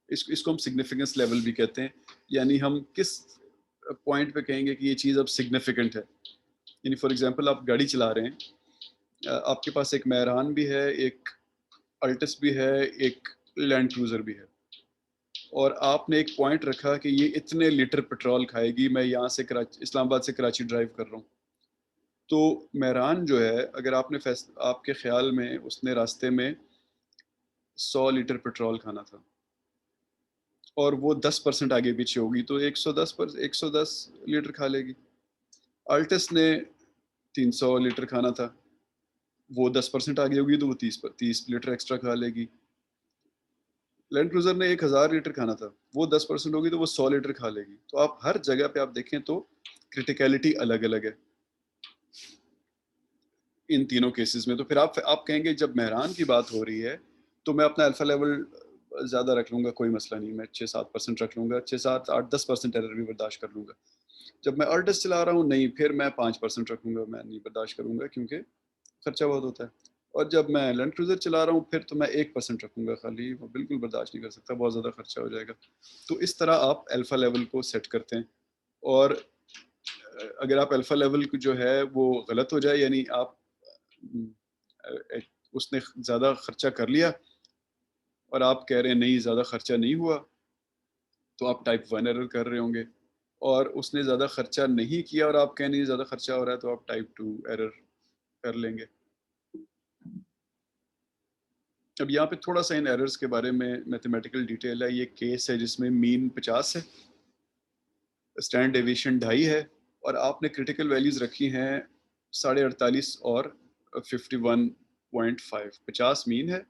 इसको हम सिग्निफिकेंस लेवल भी कहते हैं, यानी हम किस पॉइंट पे कहेंगे कि ये चीज़ अब सिग्निफिकेंट है। यानी फॉर एग्जांपल आप गाड़ी चला रहे हैं, आपके पास एक मेहरान भी है, एक अल्टस भी है, एक लैंड क्रूजर भी है, और आपने एक पॉइंट रखा कि ये इतने लीटर पेट्रोल खाएगी, मैं यहाँ से इस्लामाबाद से कराची ड्राइव कर रहा हूँ। तो मेहरान जो है, अगर आपके ख्याल में उसने रास्ते में 100 लीटर पेट्रोल खाना था और वो 10% आगे पीछे होगी तो 110 लीटर खा लेगी। अल्टस ने 300 लीटर खाना था, वो 10% आगे होगी तो वो 30 लीटर एक्स्ट्रा खा लेगी। लैंड क्रूजर ने 1000 लीटर खाना था, वो 10% होगी तो वो 100 लीटर खा लेगी। तो आप हर जगह पे आप देखें तो क्रिटिकलिटी अलग अलग है इन तीनों केसेस में। तो फिर आप कहेंगे जब मेहरान की बात हो रही है तो मैं अपना अल्फा लेवल ज़्यादा रख लूँगा, कोई मसला नहीं, मैं 6-7% रख लूँगा, 6-7-8-10% एरर भी बर्दाश्त कर लूँगा। जब मैं अल्टस चला रहा हूँ नहीं, फिर मैं 5% रखूँगा, मैं नहीं बर्दाश्त करूँगा क्योंकि खर्चा बहुत होता है। और जब मैं लैंड क्रूज़र चला रहा हूँ फिर तो मैं 1% रखूँगा खाली, वो बिल्कुल बर्दाश्त नहीं कर सकता, बहुत ज़्यादा खर्चा हो जाएगा। तो इस तरह आप अल्फ़ा लेवल को सेट करते हैं और अगर आप अल्फ़ा लेवल को जो है वो गलत हो जाए, यानी आप उसने ज़्यादा खर्चा कर लिया और आप कह रहे हैं नहीं ज़्यादा खर्चा नहीं हुआ, तो आप टाइप 1 एरर कर रहे होंगे। और उसने ज़्यादा खर्चा नहीं किया और आप कह नहीं ज़्यादा खर्चा हो रहा है, तो आप टाइप 2 एरर कर लेंगे। अब यहाँ पे थोड़ा सा इन एरर्स के बारे में मैथमेटिकल डिटेल है। ये केस है जिसमें मीन 50 है, स्टैंडर्ड डेविएशन 2.5 है और आपने क्रिटिकल वैल्यूज रखी हैं 48.5 और 51.5। 50 मीन है,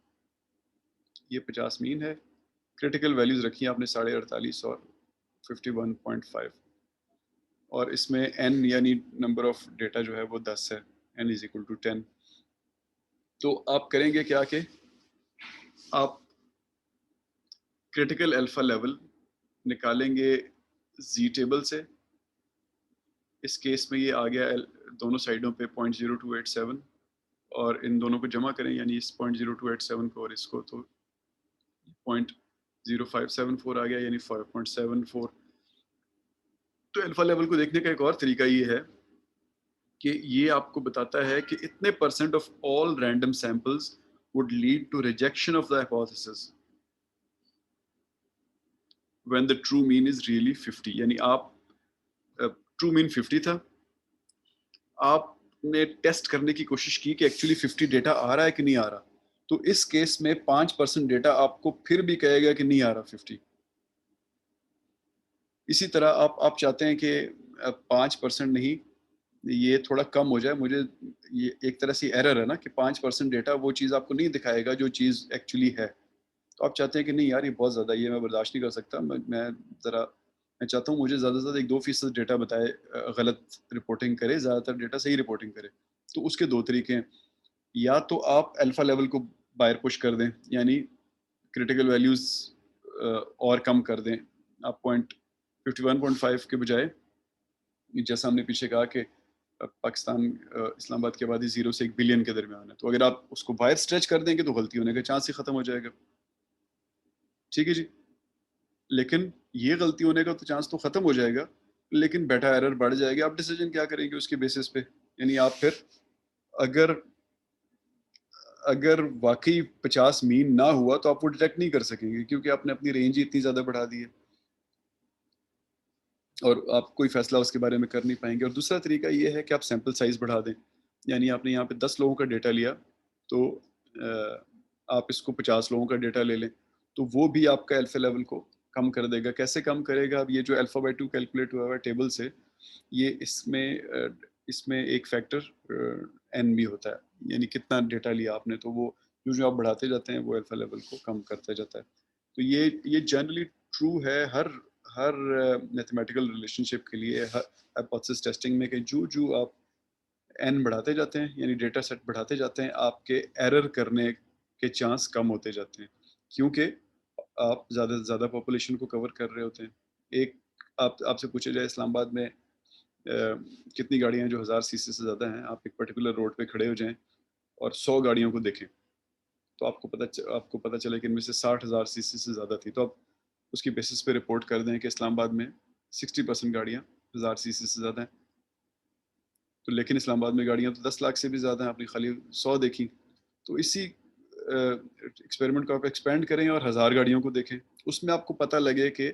ये 50 मीन है, क्रिटिकल वैल्यूज रखी हैं आपने 48.5 और 51.5 और इसमें n यानी नंबर ऑफ डेटा जो है वो 10 है, n इज इक्वल टू 10। तो आप करेंगे क्या कि आप क्रिटिकल अल्फा लेवल निकालेंगे जी टेबल से। इस केस में ये आ गया दोनों साइडों पे 0.0287 और इन दोनों को जमा करें, यानी इस 0.0287 को और इसको, तो 0.0574 आ गया, यानी 5.74। तो अल्फा लेवल को देखने का एक और तरीका ये है कि ये आपको बताता है कि इतने percent of all random samples would lead to rejection of the hypothesis when the true mean is really 50। यानी आप ट्रू मीन 50 था, आपने टेस्ट करने की कोशिश की कि एक्चुअली 50 डेटा आ रहा है कि नहीं आ रहा, तो इस केस में 5% डेटा आपको फिर भी कहेगा कि नहीं आ रहा 50। इसी तरह आप चाहते हैं कि 5% नहीं, ये थोड़ा कम हो जाए, मुझे ये एक तरह से एरर है ना कि 5% डेटा वो चीज़ आपको नहीं दिखाएगा जो चीज़ एक्चुअली है। तो आप चाहते हैं कि नहीं यार ये बहुत ज़्यादा, ये मैं बर्दाश्त नहीं कर सकता, मैं चाहता हूँ मुझे ज़्यादा से ज़्यादा 1-2% डेटा बताए, गलत रिपोर्टिंग करे, ज़्यादातर डेटा सही रिपोर्टिंग करे। तो उसके 2 तरीके हैं, या तो आप अल्फा लेवल को बाहर पुश कर दें, यानी क्रिटिकल वैल्यूज़ और कम कर दें। आप 51.5 के बजाय, जैसा हमने पीछे कहा कि पाकिस्तान इस्लामाबाद की आबादी 0 से 1 बिलियन के दरमियान है, तो अगर आप उसको बाहर स्ट्रेच कर देंगे तो गलती होने का चांस ही खत्म हो जाएगा। ठीक है जी। लेकिन ये गलती होने का तो चांस तो खत्म हो जाएगा, लेकिन बेटा एरर बढ़ जाएगी। आप डिसीजन क्या करेंगे उसके बेसिस पे, यानी आप फिर अगर अगर वाकई 50 मीन ना हुआ तो आप वो डिटेक्ट नहीं कर सकेंगे, क्योंकि आपने अपनी रेंज ही इतनी ज्यादा बढ़ा दी है और आप कोई फैसला उसके बारे में कर नहीं पाएंगे। और दूसरा तरीका ये है कि आप सैंपल साइज बढ़ा दें, यानी आपने यहाँ पे 10 लोगों का डेटा लिया, तो आप इसको 50 लोगों का डेटा ले लें, तो वो भी आपका अल्फा लेवल को कम कर देगा। कैसे कम करेगा? अब ये जो अल्फा बाई 2 कैलकुलेट हुआ है टेबल से, ये इसमें एक फैक्टर एन भी होता है, यानी कितना डेटा लिया आपने, तो वो जो आप बढ़ाते जाते हैं वो अल्फा लेवल को कम करता जाता है। तो ये जनरली ट्रू है हर हर मैथमेटिकल रिलेशनशिप के लिए, हर हाइपोथेसिस टेस्टिंग में, कि जो आप एन बढ़ाते जाते हैं, यानी डेटा सेट बढ़ाते जाते हैं, आपके एरर करने के चांस कम होते जाते हैं, क्योंकि आप ज़्यादा से ज़्यादा पॉपुलेशन को कवर कर रहे होते हैं। एक आपसे पूछा जाए इस्लामाबाद में कितनी गाड़ियाँ जो 1000 सीसी से ज़्यादा हैं, आप एक पर्टिकुलर रोड पे खड़े हो जाएं और 100 गाड़ियों को देखें, तो आपको पता चले कि इनमें से 60,000 सीसी से ज़्यादा थी, तो आप उसकी बेसिस पे रिपोर्ट कर दें कि इस्लामाबाद में 60% गाड़ियाँ 1000 सीसी से ज़्यादा हैं। तो लेकिन इस्लामाबाद में गाड़ियाँ तो 10 लाख से भी ज़्यादा हैं, आपने खाली 100 देखी। तो इसी एक्सपेरिमेंट को आप एक्सपेंड करें और 1000 गाड़ियों को देखें, उसमें आपको पता लगे कि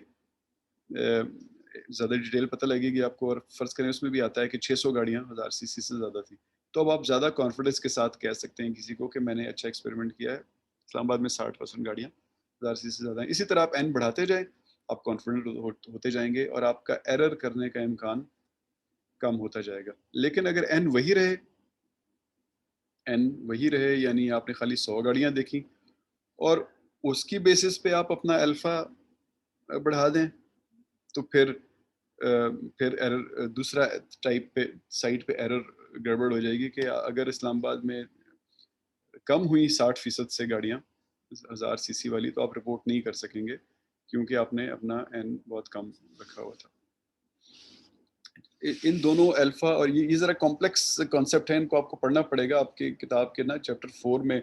ज़्यादा डिटेल पता लगेगी आपको, और फर्ज करें उसमें भी आता है कि 600 गाड़ियाँ 1000 सीसी से ज़्यादा थी, तो अब आप ज़्यादा कॉन्फिडेंस के साथ कह सकते हैं किसी को कि मैंने अच्छा एक्सपेरिमेंट किया है, इस्लामाबाद में 60% गाड़ियाँ 1000 सीसी से ज़्यादा हैं। इसी तरह आप एन बढ़ाते जाएं, आप कॉन्फिडेंट होते जाएंगे और आपका एरर करने का इम्कान कम होता जाएगा। लेकिन अगर एन वही रहे, यानी आपने खाली 100 गाड़ियाँ देखी और उसकी बेसिस पे आप अपना अल्फा बढ़ा दें, तो फिर एरर दूसरा टाइप पे साइड पे एरर गड़बड़ हो जाएगी कि अगर इस्लामाबाद में कम हुई 60% से गाड़ियाँ 1000 सीसी वाली, तो आप रिपोर्ट नहीं कर सकेंगे, क्योंकि आपने अपना एन बहुत कम रखा हुआ था। इन दोनों अल्फा और ये ज़रा कॉम्प्लेक्स कॉन्सेप्ट है, इनको आपको पढ़ना पड़ेगा आपकी किताब के ना चैप्टर 4 में।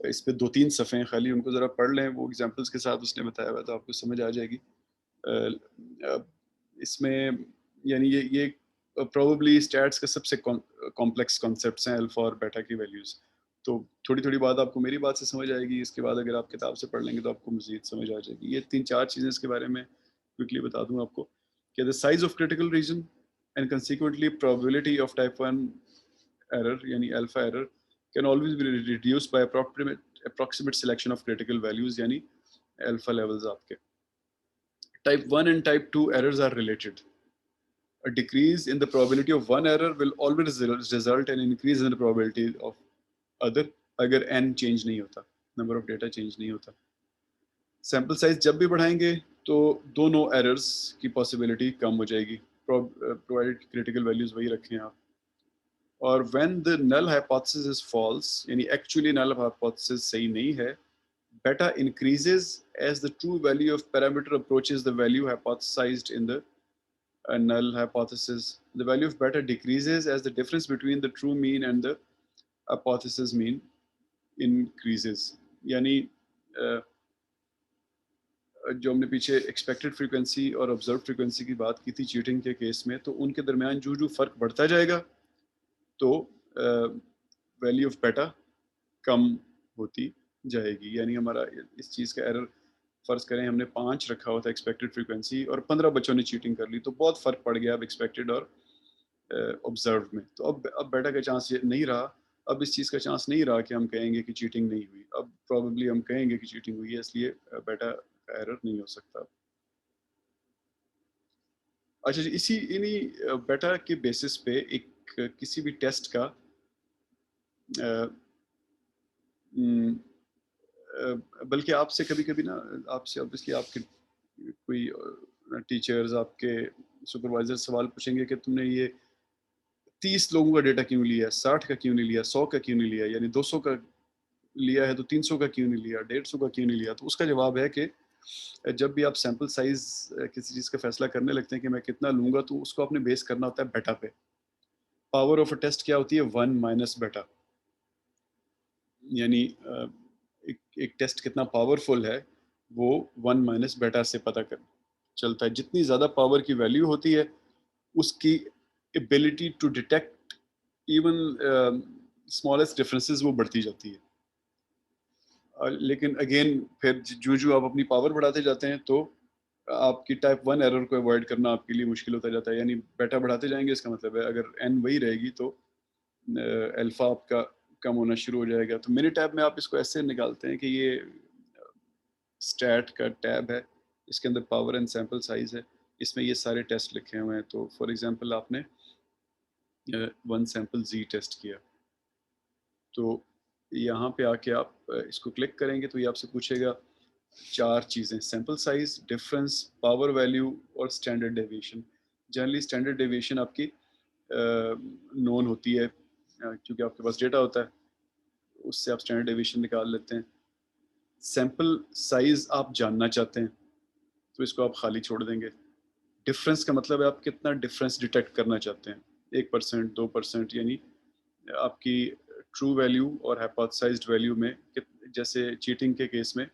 इस पे 2-3 सफ़े हैं खाली, उनको ज़रा पढ़ लें, वो एग्जांपल्स के साथ उसने बताया हुआ है, तो आपको समझ आ जाएगी। इसमें यानी ये प्रोबेबली स्टैट्स के सबसे कॉम्प्लेक्स कॉन्सेप्ट्स हैं अल्फा और बीटा की वैल्यूज़। तो थोड़ी-थोड़ी बात आपको मेरी बात से समझ आएगी, इसके बाद अगर आप किताब से पढ़ लेंगे तो आपको मज़ीद समझ आ जाएगी। ये 3-4 चीज़ें इसके बारे में क्विकली बता दूँ आपको कि the size of critical reason and consequently probability of type 1 error यानी alpha error can always be reduced by approximate selection of critical values यानी alpha levels आपके। Type 1 and type 2 errors are related. A decrease in the probability of one error will always result in increase in the probability of other अगर n change नहीं होता, number of data change नहीं होता। Sample size जब भी बढ़ाएंगे तो दोनों errors की possibility कम हो जाएगी, provided critical values वही रखें आप। और when the null hypothesis is false यानी actually null hypothesis सही नहीं है, beta increases as the true value of parameter approaches the value hypothesized in the null hypothesis. The value of beta decreases as the difference between the true mean and the hypothesis mean increases. यानी जो हमने पीछे expected frequency और observe frequency की बात की थी cheating के केस में, तो उनके दरमियान जो फ़र्क बढ़ता जाएगा तो वैल्यू ऑफ बेटा कम होती जाएगी। यानी हमारा इस चीज़ का एरर, फ़र्ज करें हमने 5 रखा हुआ था एक्सपेक्टेड फ्रीक्वेंसी और 15 बच्चों ने चीटिंग कर ली, तो बहुत फ़र्क पड़ गया अब एक्सपेक्टेड और ऑब्जर्व में। तो अब बेटा का चांस ये नहीं रहा, अब इस चीज़ का चांस नहीं रहा कि हम कहेंगे कि चीटिंग नहीं हुई। अब प्रॉबेबली हम कहेंगे कि चीटिंग हुई है, इसलिए बेटा का एरर नहीं हो सकता। अच्छा जी, इन्हीं बेटा के बेसिस पे एक किसी भी टेस्ट का बल्कि आपसे कभी-कभी ना, आपसे ऑब्वियसली आपके कोई टीचर्स, आपके सुपरवाइजर सवाल पूछेंगे कि तुमने ये 30 लोगों का डेटा क्यों लिया, 60 का क्यों नहीं लिया, 100 का क्यों नहीं लिया, यानी 200 का लिया है तो 300 का क्यों नहीं लिया, 150 का क्यों नहीं लिया। तो उसका जवाब है कि जब भी आप सैंपल साइज किसी चीज़ का फैसला करने लगते हैं कि मैं कितना लूंगा, तो उसको आपने बेस करना होता है बेटा पे। पावर ऑफ अ टेस्ट क्या होती है? 1 माइनस बेटा। यानी एक टेस्ट कितना पावरफुल है वो 1 माइनस बेटा से पता कर चलता है। जितनी ज़्यादा पावर की वैल्यू होती है उसकी ability to detect even smallest differences वो बढ़ती जाती है। लेकिन अगेन फिर जो आप अपनी पावर बढ़ाते जाते हैं तो आपकी टाइप 1 एरर को अवॉइड करना आपके लिए मुश्किल होता जाता है। यानी बेटा बढ़ाते जाएंगे, इसका मतलब है अगर n वही रहेगी तो अल्फा आपका कम होना शुरू हो जाएगा। तो मिनी टैब में आप इसको ऐसे निकालते हैं कि ये स्टैट का टैब है, इसके अंदर पावर एंड सैंपल साइज है, इसमें ये सारे टेस्ट लिखे हुए हैं। तो फॉर एग्जांपल आपने 1 सैंपल जी टेस्ट किया, तो यहाँ पे आके आप इसको क्लिक करेंगे तो ये आपसे पूछेगा 4 चीज़ें: sample size, difference, power value और standard deviation. Generally standard deviation आपकी नोन होती है क्योंकि आपके पास डेटा होता है, उससे आप स्टैंडर्ड डेविएशन निकाल लेते हैं। सैंपल साइज आप जानना चाहते हैं तो इसको आप खाली छोड़ देंगे। डिफरेंस का मतलब है आप कितना डिफरेंस डिटेक्ट करना चाहते हैं, 1%, 2%, यानी आपकी ट्रू वैल्यू और हाइपोथेसाइज्ड वैल्यू में जैसे चीटिंग के केस में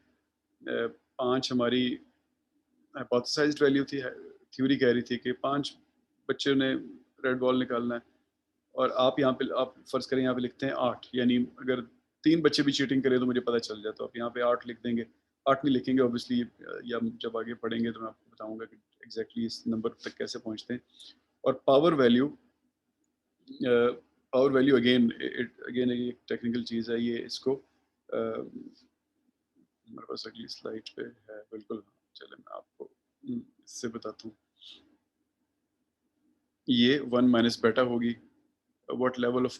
5 हमारी हाइपोथेसाइज्ड वैल्यू थी, थ्योरी कह रही थी कि 5 बच्चों ने रेड बॉल निकालना है, और आप यहाँ पे आप फर्ज करें यहाँ पे लिखते हैं 8, यानी अगर 3 बच्चे भी चीटिंग करें तो मुझे पता चल जाए, तो आप यहाँ पे 8 लिख देंगे। 8 नहीं लिखेंगे ऑब्वियसली, या जब आगे पढ़ेंगे तो मैं आपको बताऊंगा कि एग्जैक्टली इस नंबर तक कैसे पहुँचते हैं। और पावर वैल्यू अगेन एक टेक्निकल चीज़ है, ये इसको हमारे पास अगली स्लाइड पे है बिल्कुल। चले मैं आपको इससे बताता हूँ। ये 1 माइनस बेटा होगी, व्हाट लेवल ऑफ